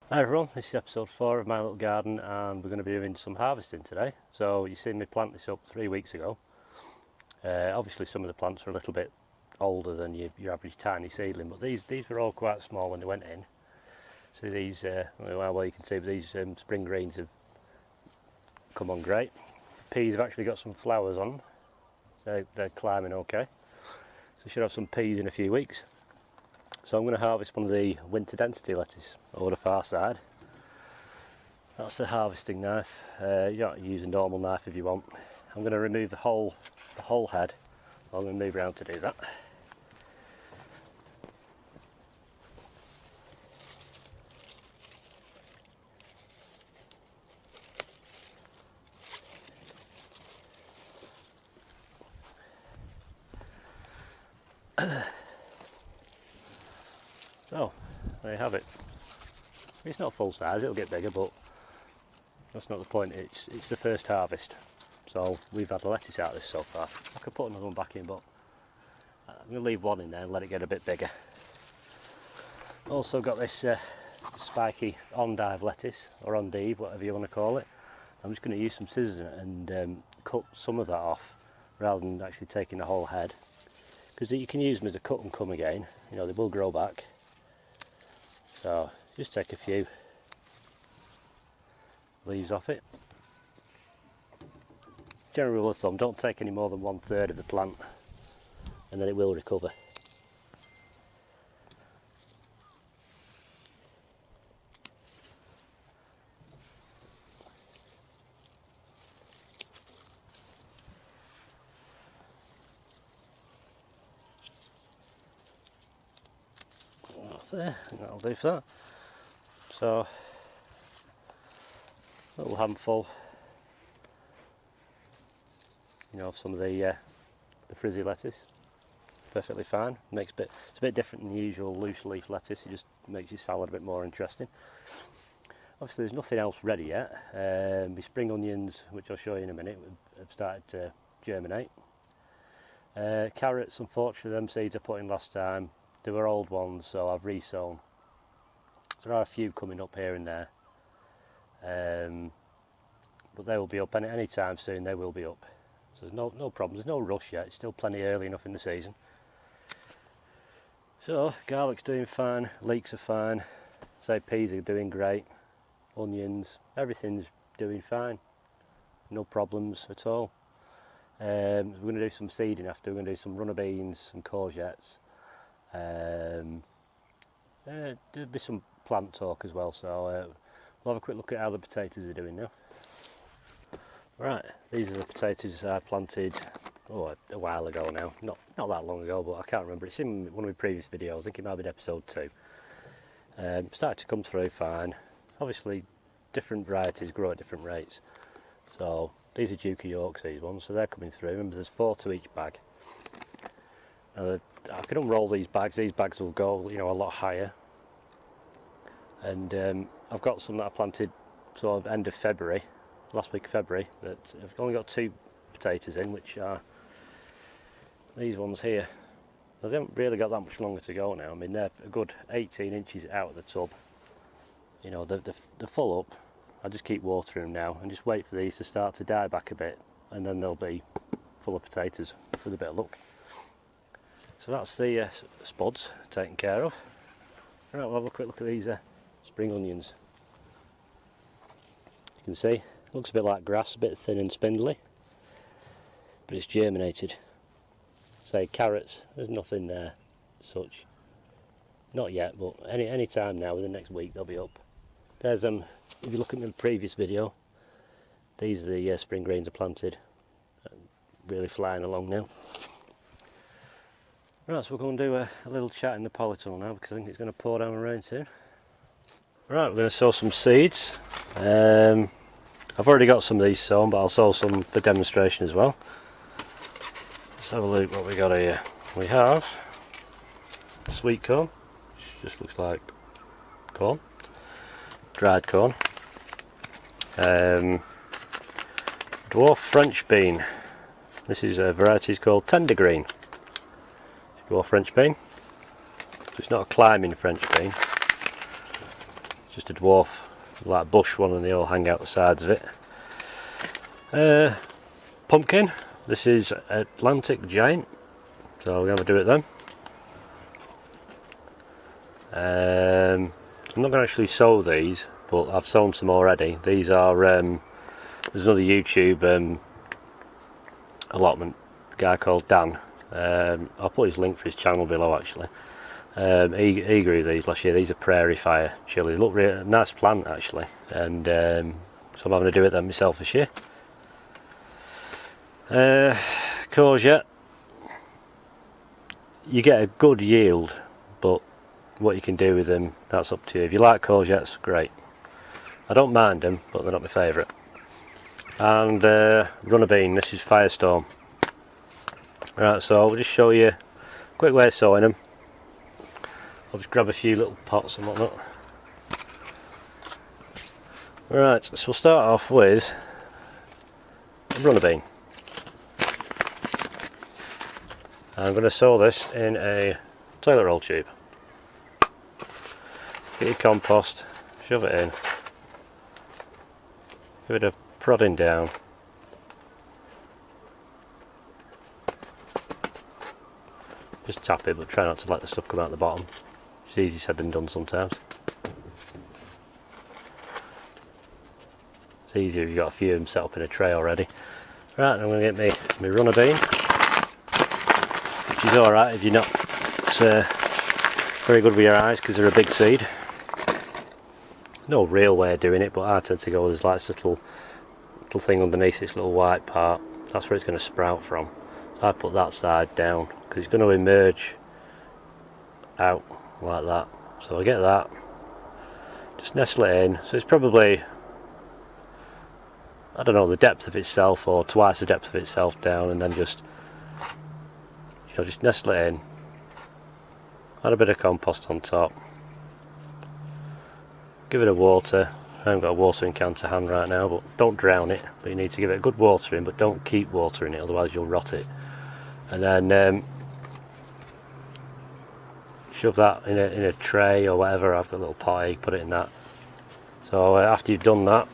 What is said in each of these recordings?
Hi everyone, this is episode 4 of my little garden and we're going to be doing some harvesting today. So you seen me plant this up 3 weeks ago. Obviously some of the plants are a little bit older than your average tiny seedling, but these were all quite small when they went in. So these, well you can see, but these spring greens have come on great. Peas have actually got some flowers on, so they're climbing okay. So should have some peas in a few weeks. So I'm going to harvest one of the winter density lettuce over the far side. That's the harvesting knife. You don't use a normal knife if you want. I'm going to remove the whole head. I'm going to move around to do that. So there you have it. It's not full size, it'll get bigger, but that's not the point. It's the first harvest. So we've had the lettuce out of this so far. I could put another one back in, but I'm going to leave one in there and let it get a bit bigger. Also got this spiky endive lettuce, or endive, whatever you want to call it. I'm just going to use some scissors and cut some of that off rather than actually taking the whole head, because you can use them as a cut and come again. You know, they will grow back. So just take a few leaves off it. General rule of thumb, don't take any more than 1/3 of the plant and then it will recover. Off there, and that'll do for that. So a little handful, you know, of some of the frizzy lettuce. Perfectly fine. It's a bit different than the usual loose leaf lettuce. It just makes your salad a bit more interesting. Obviously there's nothing else ready yet. My spring onions, which I'll show you in a minute, have started to germinate. Carrots, unfortunately, them seeds I put in last time, they were old ones, so I've resown. There are a few coming up here and there, but they will be up any time soon. They will be up, so there's no problem. There's no rush yet. It's still plenty early enough in the season. So garlic's doing fine, leeks are fine, say peas are doing great, onions, everything's doing fine. No problems at all. We're going to do some seeding after. We're going to do some runner beans, some courgettes. There'll be some plant talk as well, so we'll have a quick look at how the potatoes are doing now. Right, these are the potatoes I planted a while ago now. Not that long ago, but I can't remember. It's in one of my previous videos. I think it might have been episode 2. Started to come through fine. Obviously, different varieties grow at different rates. So these are Duke of Yorks, these ones, so they're coming through. Remember, there's 4 to each bag. Now, I can unroll these bags. These bags will go, you know, a lot higher. And I've got some that I planted sort of end of February, last week of February, that I've only got 2 potatoes in, which are these ones here. Now, they haven't really got that much longer to go now. I mean, they're a good 18 inches out of the tub. You know, they're full up. I just keep watering them now and just wait for these to start to die back a bit, and then they'll be full of potatoes with a bit of luck. So that's the spuds taken care of. Right, we'll have a quick look at these spring onions. You can see, it looks a bit like grass, a bit thin and spindly, but it's germinated. Say carrots, there's nothing there such. Not yet, but any time now, within the next week, they'll be up. There's if you look at my previous video, these are the spring greens I planted. Really flying along now. Right, so we're going to do a little chat in the polytunnel now, because I think it's going to pour down the rain soon. Right, we're going to sow some seeds. I've already got some of these sown, but I'll sow some for demonstration as well. Let's have a look what we got here. We have sweet corn, which just looks like corn, dried corn. Dwarf French bean. This is a variety called tender green. Dwarf French bean. So it's not a climbing French bean. just a dwarf, like a bush one, and they all hang out the sides of it. Pumpkin, this is Atlantic Giant, so we're going to do it then. I'm not going to actually sow these, but I've sown some already. These are, there's another YouTube allotment guy called Dan. I'll put his link for his channel below actually. He grew these last year. These are Prairie Fire chilies. Look, really nice plant actually, and so I'm having to do it then myself this year. Courgette, you get a good yield, but what you can do with them, that's up to you. If you like courgettes, great. I don't mind them, but they're not my favourite. And runner bean, this is Firestorm. Right, so I'll just show you a quick way of sowing them. I'll just grab a few little pots and whatnot. Right, so we'll start off with a runner bean. I'm going to sow this in a toilet roll tube. Get your compost, shove it in, give it a prodding down. Just tap it, but try not to let the stuff come out the bottom. It's easier said than done sometimes. It's easier if you've got a few of them set up in a tray already. Right, I'm going to get my runner bean, which is alright if you're not very good with your eyes because they're a big seed. No real way of doing it, but I tend to go with like this little thing underneath this little white part. That's where it's going to sprout from. So I put that side down because it's going to emerge out like that. So I get that, just nestle it in. So it's probably, I don't know, the depth of itself or twice the depth of itself down, and then just, you know, just nestle it in. Add a bit of compost on top. Give it a water. I haven't got a watering can to hand right now, but don't drown it. But you need to give it a good watering, but don't keep watering it, otherwise you'll rot it. And then shove that in a tray or whatever. I've got a little potty, put it in that. So after you've done that,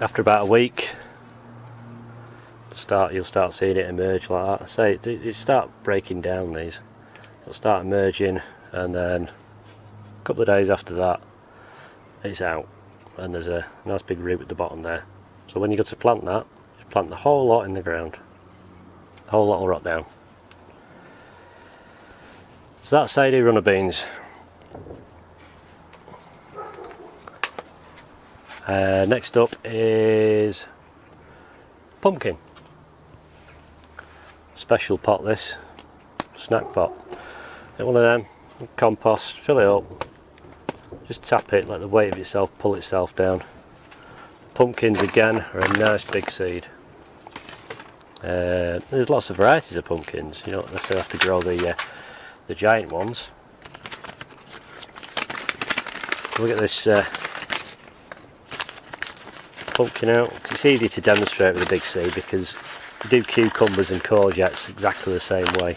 after about a week, you'll start seeing it emerge like that. Say it start breaking down. These it'll start emerging, and then a couple of days after that, it's out, and there's a nice big root at the bottom there. So when you go to plant that, just plant the whole lot in the ground. The whole lot will rot down. So that's Sadie runner beans. Next up is pumpkin. Special pot, this snack pot. Get one of them, compost, fill it up. Just tap it, let the weight of itself pull itself down. Pumpkins again are a nice big seed. There's lots of varieties of pumpkins. You don't necessarily have to grow the giant ones. Look at this pumpkin out. It's easy to demonstrate with a big seed because you do cucumbers and courgettes exactly the same way.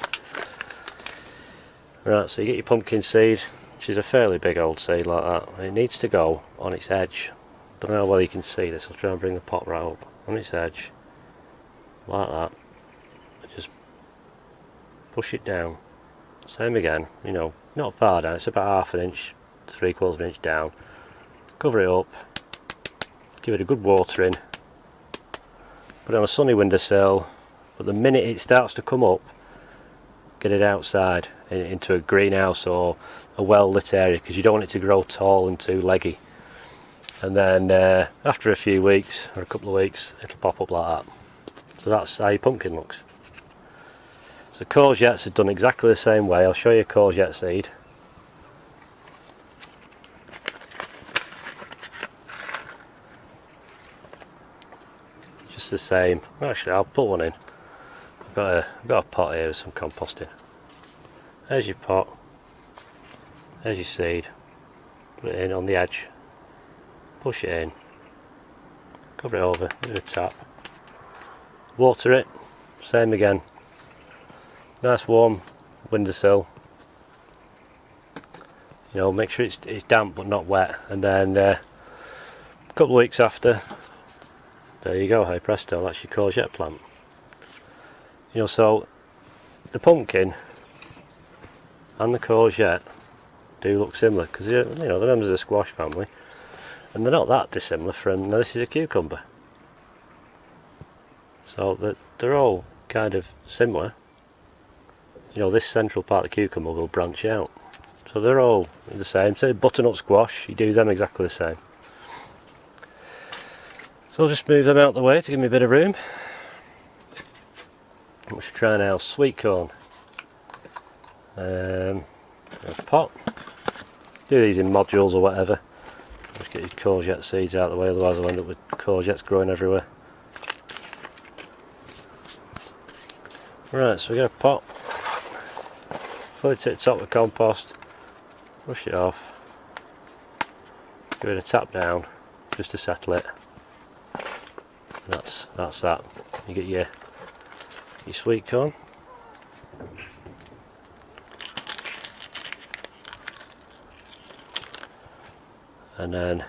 Right, so you get your pumpkin seed, which is a fairly big old seed like that. It needs to go on its edge. Don't know how well you can see this. I'll try and bring the pot right up on its edge, like that. Just push it down. Same again. You know, not far down. It's about half an inch, 3/4 of an inch down. Cover it up. Give it a good watering. Put it on a sunny windowsill. But the minute it starts to come up, get it outside into a greenhouse or a well lit area, because you don't want it to grow tall and too leggy. And then after a few weeks or a couple of weeks, it'll pop up like that. So that's how your pumpkin looks. So courgettes are done exactly the same way. I'll show you a courgette seed. Just the same. Actually, I'll put one in. I've got a pot here with some compost in. There's your pot. There's your seed. Put it in on the edge. Push it in. Cover it over. Give it a tap. Water it. Same again. Nice warm windowsill. You know, make sure it's damp but not wet, and then a couple of weeks after, there you go, hey presto, that's your courgette plant. You know, so the pumpkin and the courgette do look similar because you know, they're members of the squash family, and they're not that dissimilar from, this is a cucumber. So they're all kind of similar. You know, this central part of the cucumber will branch out. So they're all the same. Say butternut squash, you do them exactly the same. So I'll just move them out the way to give me a bit of room. We should try now sweet corn. A pot. Do these in modules or whatever. Just get your courgette seeds out of the way, otherwise I'll end up with courgettes growing everywhere. Right, so we get a pot. Fill it to the top with compost. Brush it off. Give it a tap down just to settle it. And that's that. You get your sweet corn. And then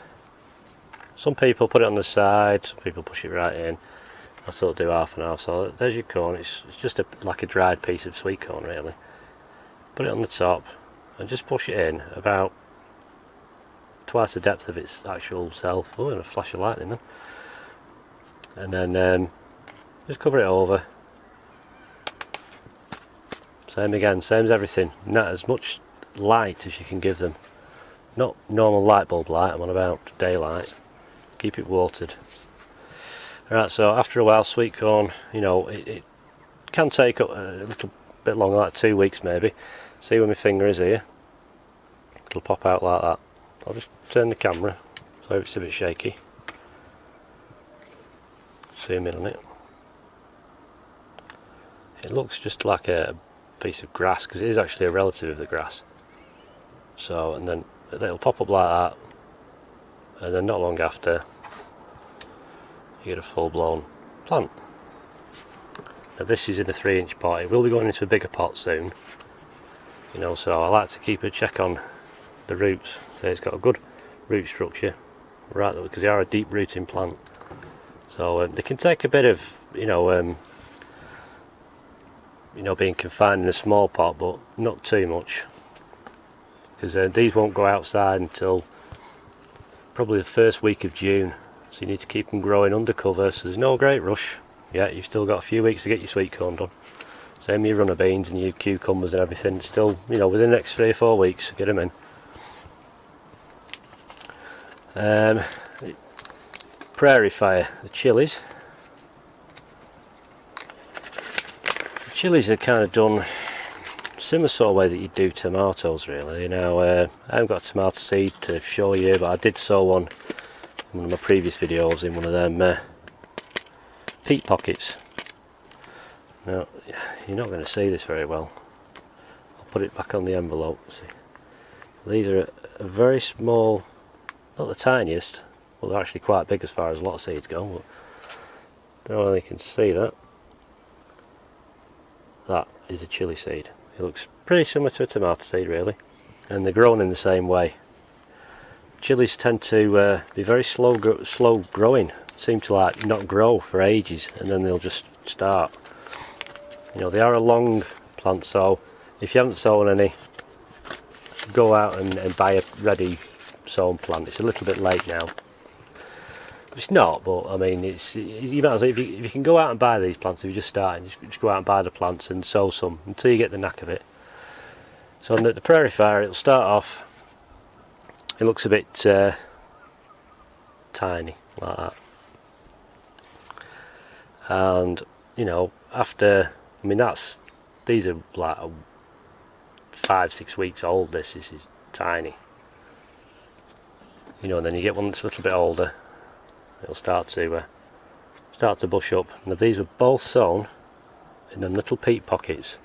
some people put it on the side, some people push it right in. I sort of do half and half. So there's your corn. It's just like a dried piece of sweet corn really. Put it on the top and just push it in about twice the depth of its actual self. Oh, and a flash of lightning then. And then just cover it over. Same again, same as everything. Not as much light as you can give them. Not normal light bulb light, I'm on about daylight. Keep it watered. Alright, so after a while, sweet corn, you know, it can take up a little bit longer, like 2 weeks maybe. See where my finger is here? It'll pop out like that. I'll just turn the camera so it's a bit shaky. Zoom in on it. It looks just like a piece of grass because it is actually a relative of the grass. So, and then it'll pop up like that, and then not long after you get a full-blown plant. Now this is in a 3-inch pot. It will be going into a bigger pot soon. You know, so I like to keep a check on the roots. So it's got a good root structure, right? Because they are a deep rooting plant. So they can take a bit of, being confined in a small pot, but not too much. Because these won't go outside until probably the first week of June. So you need to keep them growing under cover. So there's no great rush. Yeah, you've still got a few weeks to get your sweet corn done. Same with your runner beans and your cucumbers and everything. Still, within the next 3 or 4 weeks, get them in. Prairie fire, the chillies. The chillies are kind of done similar sort of way that you do tomatoes really. I haven't got a tomato seed to show you, but I did sow one in one of my previous videos in one of them peat pockets. Now, you're not going to see this very well. I'll put it back on the envelope. See. These are a very small, not the tiniest, well they're actually quite big as far as a lot of seeds go, but I don't know if you can see that. That is a chilli seed. It looks pretty similar to a tomato seed really, and they're grown in the same way. Chillies tend to be very slow growing, seem to not grow for ages, and then they'll just start. They are a long plant, so if you haven't sown any, go out and buy a ready sown plant. It's a little bit late now. It's not, but I mean, you might as well, if you can go out and buy these plants, if you're just starting, just go out and buy the plants and sow some until you get the knack of it. So on the prairie fire, it'll start off, it looks a bit tiny, like that. And, after, these are like 5-6 weeks old, this is tiny. And then you get one that's a little bit older, it'll start to bush up. Now these were both sown in them little peat pockets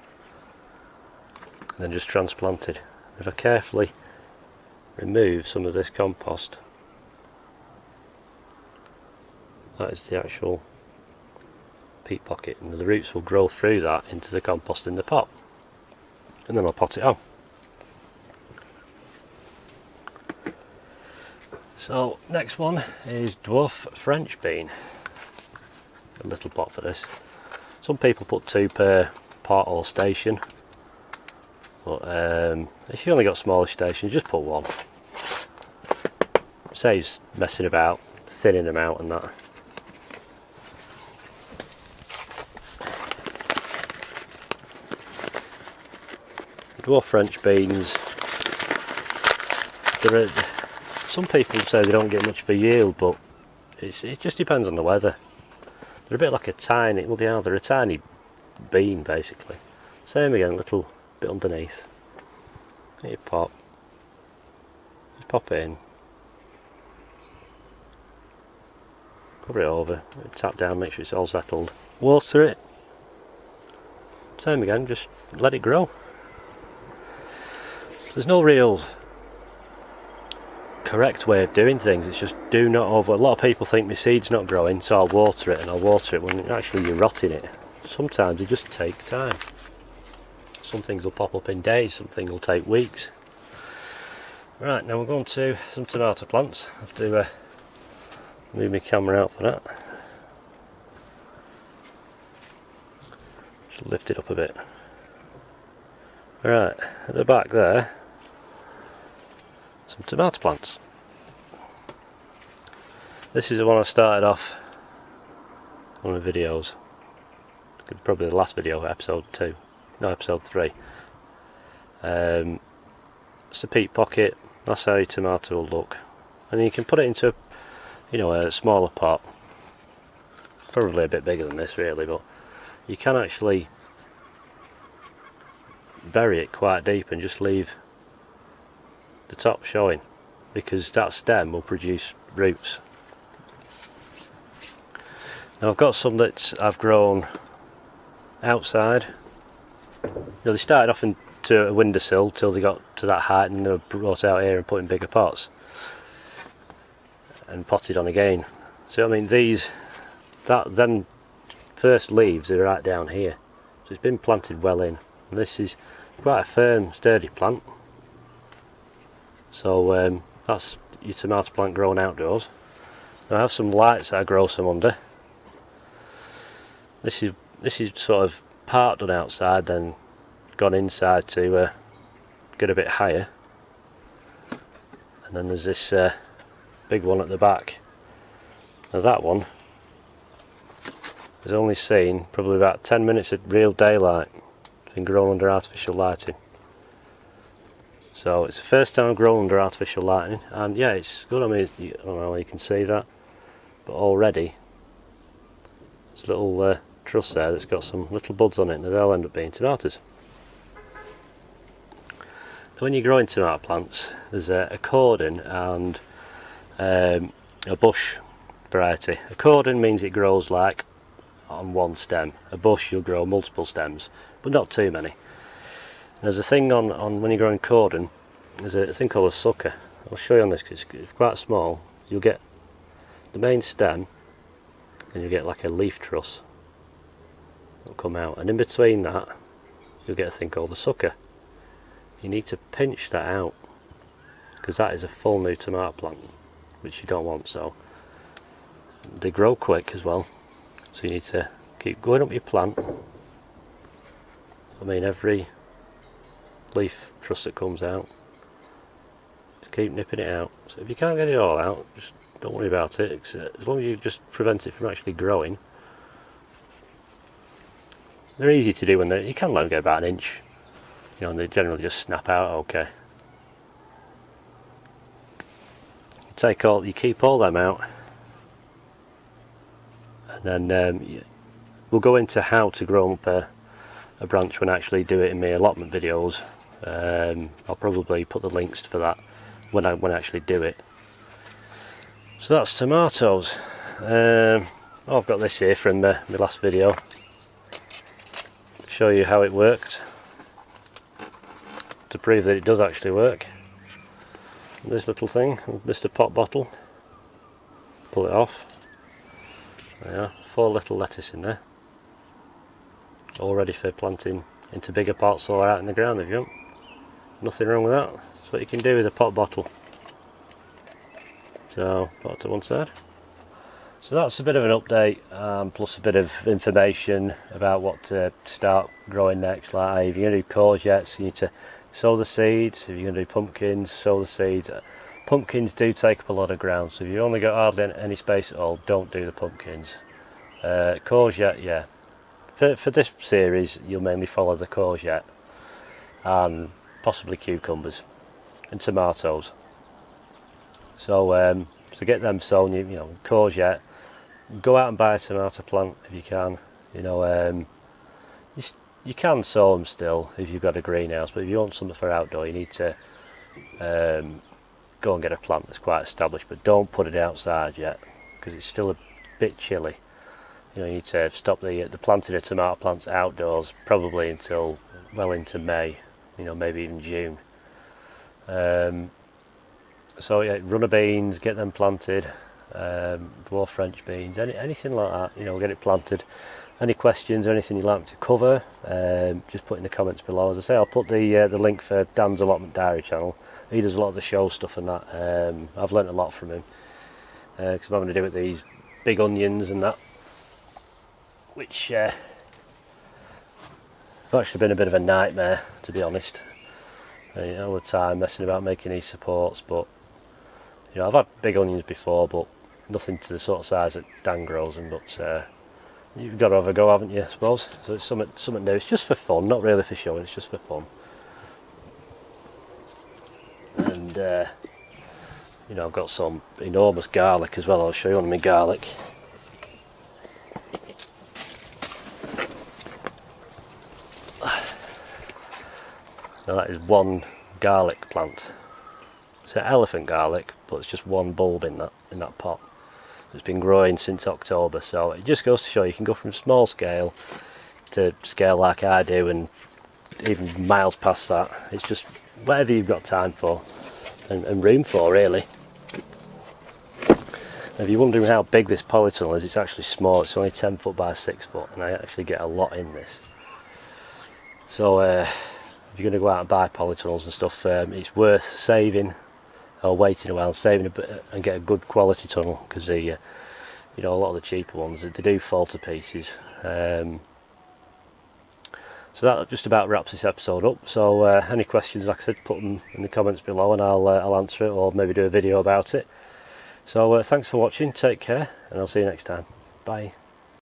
and then just transplanted. If I carefully remove some of this compost, that is the actual peat pocket, and the roots will grow through that into the compost in the pot, and then I'll pot it on. So next one is Dwarf French bean. A little pot for this. Some people put 2 per pot or station, but if you only got smaller stations, just put 1. Saves messing about, thinning them out and that. Dwarf French beans. Some people say they don't get much for yield, but it just depends on the weather. They're a bit like a tiny, well they are, they're a tiny bean basically. Same again, a little bit underneath. Get your pot. Just pop it in. Cover it over, tap down, make sure it's all settled. Water it. Same again, just let it grow. There's no real correct way of doing things, it's just do not over. A lot of people think my seed's not growing, so I'll water it, and I'll water it when actually you're rotting it. Sometimes they just take time. Some things will pop up in days, some things will take weeks. Right, now we're going to some tomato plants. I have to move my camera out for that. Just lift it up a bit. Right, at the back there, some tomato plants. This is the one I started off one of the videos. Probably the last video, episode 2. No, episode 3. It's a peat pocket. That's how your tomato will look. And you can put it into, you know, a smaller pot. Probably a bit bigger than this, really, but you can actually bury it quite deep and just leave the top showing, because that stem will produce roots. Now I've got some that I've grown outside. You know, they started off into a windowsill till they got to that height, and they were brought out here and put in bigger pots and potted on again. So I mean, them first leaves are right down here, so it's been planted well in. And this is quite a firm, sturdy plant. So that's your tomato plant grown outdoors. Now I have some lights that I grow some under. This is sort of part done outside, then gone inside to get a bit higher. And then there's this big one at the back. Now that one has only seen probably about 10 minutes of real daylight. It's been grown under artificial lighting. So it's the first time I've grown under artificial lighting, and yeah, it's good. I mean, I don't know how you can see that, but already there's a little truss there that's got some little buds on it, and they'll end up being tomatoes. When you're growing tomato plants, there's a cordon and a bush variety. A cordon means it grows like on one stem. A bush, you'll grow multiple stems, but not too many. There's a thing on when you're growing cordon, there's a thing called a sucker. I'll show you on this because it's quite small. You'll get the main stem, and you'll get like a leaf truss that'll come out, and in between that you'll get a thing called a sucker. You need to pinch that out, because that is a full new tomato plant, which you don't want. So they grow quick as well, so you need to keep going up your plant. I mean, every leaf truss that comes out, just keep nipping it out. So if you can't get it all out, just don't worry about it. As long as you just prevent it from actually growing. They're easy to do when you can let them go about an inch, you know, and they generally just snap out okay. You keep all them out, and then we'll go into how to grow up a branch when I actually do it in my allotment videos. I'll probably put the links for that when I actually do it. So that's tomatoes. I've got this here from my last video to show you how it worked, to prove that it does actually work. This little thing, Mr. Pot bottle, pull it off. There are 4 little lettuce in there, all ready for planting into bigger pots or out in the ground if you want. Nothing wrong with that. That's what you can do with a pot bottle. So put it to one side. So that's a bit of an update, plus a bit of information about what to start growing next. Like if you're going to do courgettes, you need to sow the seeds. If you're going to do pumpkins, sow the seeds. Pumpkins do take up a lot of ground, so if you've only got hardly any space at all, don't do the pumpkins. Courgette, yeah. For this series, you'll mainly follow the courgette and possibly cucumbers and tomatoes. So so get them sown. You know, courgette. Go out and buy a tomato plant if you can. You know, you can sow them still if you've got a greenhouse, but if you want something for outdoor, you need to go and get a plant that's quite established. But don't put it outside yet, because it's still a bit chilly. You know, you need to stop the planting of tomato plants outdoors probably until well into May. You know, maybe even June. So yeah, runner beans, get them planted. Dwarf French beans, anything like that, you know, get it planted. Any questions or anything you'd like me to cover, just put in the comments below. As I say, I'll put the link for Dan's Allotment Diary channel. He does a lot of the show stuff and that. I've learnt a lot from him, because I'm having to do with these big onions and that, which have actually been a bit of a nightmare, to be honest. All the time messing about making these supports, but you know, I've had big onions before, but nothing to the sort of size that Dan grows them. But you've got to have a go, haven't you, I suppose? So it's something new. It's just for fun, not really for show. It's just for fun. And you know, I've got some enormous garlic as well. I'll show you one of my garlic. Now that is one garlic plant. It's an elephant garlic, but it's just one bulb in that pot. It's been growing since October, so it just goes to show you can go from small scale to scale like I do, and even miles past that. It's just whatever you've got time for and room for, really. If you're wondering how big this polytunnel is, it's actually small. It's only 10 foot by 6 foot, and I actually get a lot in this. So if you're going to go out and buy polytunnels and stuff, it's worth saving or waiting a while, saving a bit and get a good quality tunnel, because you know, a lot of the cheaper ones, they do fall to pieces. So that just about wraps this episode up. So any questions, like I said, put them in the comments below and I'll answer it, or maybe do a video about it. So thanks for watching, take care, and I'll see you next time. Bye.